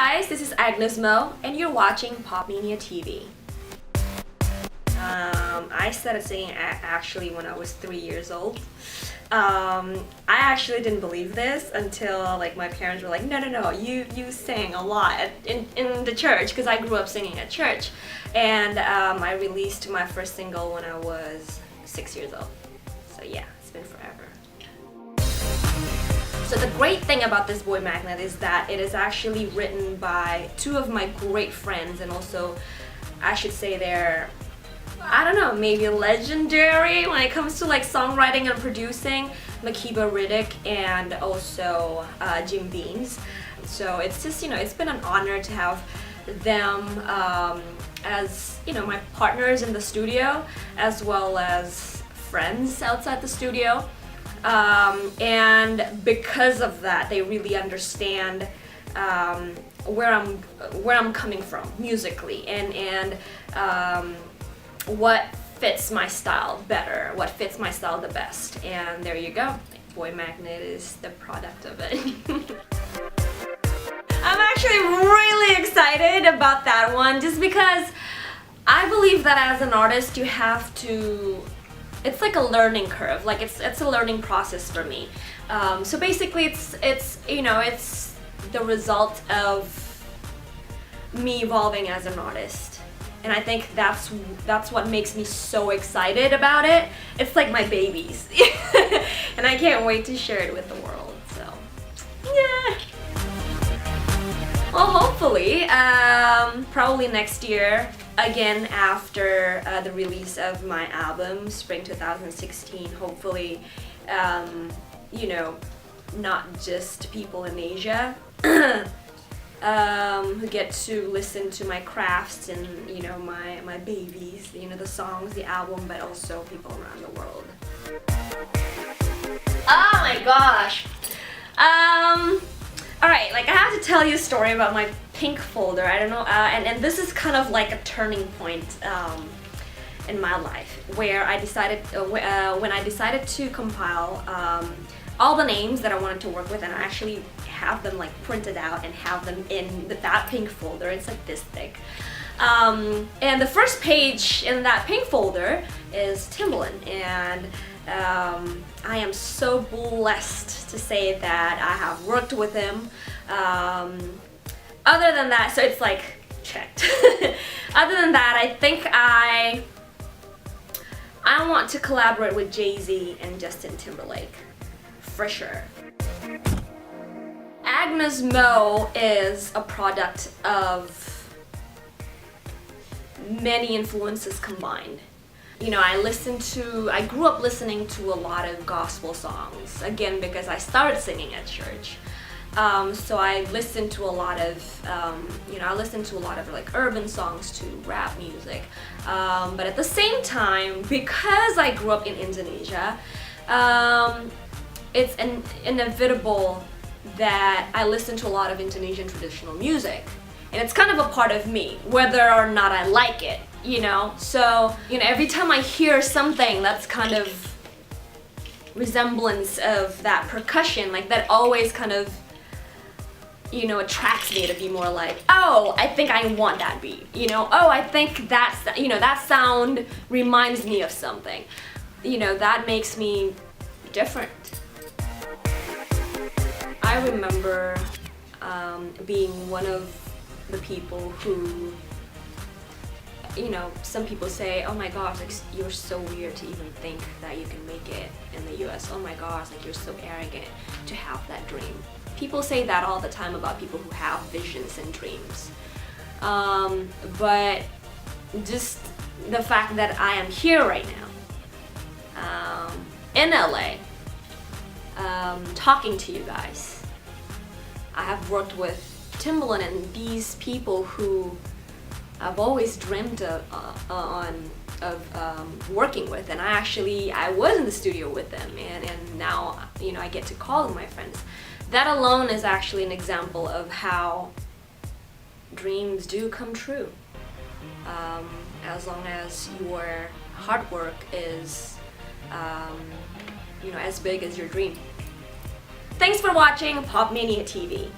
guys, this is Agnezmo, and you're watching Popmania TV. I started singing actually when I was 3 years old. I actually didn't believe this until like my parents were like, no, you sing a lot in the church, because I grew up singing at church. And I released my first single when I was 6 years old. So yeah, it's been forever. So the great thing about this boy magnet is that it is actually written by two of my great friends, and also I should say they're, I don't know, maybe legendary when it comes to like songwriting and producing, Makiba Riddick and also Jim Beans. So it's just, it's been an honor to have them as, my partners in the studio, as well as friends outside the studio. And because of that, they really understand where I'm coming from musically, and what fits my style better, what fits my style the best. And there you go. Boy Magnet is the product of it. I'm actually really excited about that one, just because I believe that as an artist you have to, it's like a learning curve, like it's a learning process for me. So basically it's the result of me evolving as an artist, and I think that's what makes me so excited about it. It's like my babies. And I can't wait to share it with the world. So yeah. Well, hopefully probably next year, again after the release of my album Spring 2016, hopefully not just people in Asia who get to listen to my crafts and my babies, the songs, the album, but also people around the world. Oh my gosh. Alright, like I have to tell you a story about my pink folder. I don't know, and this is kind of like a turning point in my life, where I decided, when I decided to compile all the names that I wanted to work with, and I actually have them like printed out and have them in that pink folder. It's like this thick. And the first page in that pink folder is Timbaland, and I am so blessed to say that I have worked with him. Other than that, so it's like checked. Other than that, I think I want to collaborate with Jay-Z and Justin Timberlake, for sure. Agnezmo is a product of many influences combined. I grew up listening to a lot of gospel songs, again because I started singing at church. So I listened to a lot of, like urban songs to rap music. But at the same time, because I grew up in Indonesia, it's inevitable that I listen to a lot of Indonesian traditional music. And it's kind of a part of me, whether or not I like it, So, every time I hear something that's kind of resemblance of that percussion, like that always kind of, attracts me to be more like, oh, I think I want that beat, oh, I think that's, that sound reminds me of something, that makes me different. I remember being one of the people who, some people say, oh my gosh, like you're so weird to even think that you can make it in the US. Oh my gosh, like you're so arrogant to have that dream. People say that all the time about people who have visions and dreams. But just the fact that I am here right now, in LA, talking to you guys. I have worked with Timbaland and these people who I've always dreamed of working with, and I was in the studio with them, and now I get to call them my friends. That alone is actually an example of how dreams do come true, as long as your hard work is as big as your dream. Thanks for watching Popmania TV.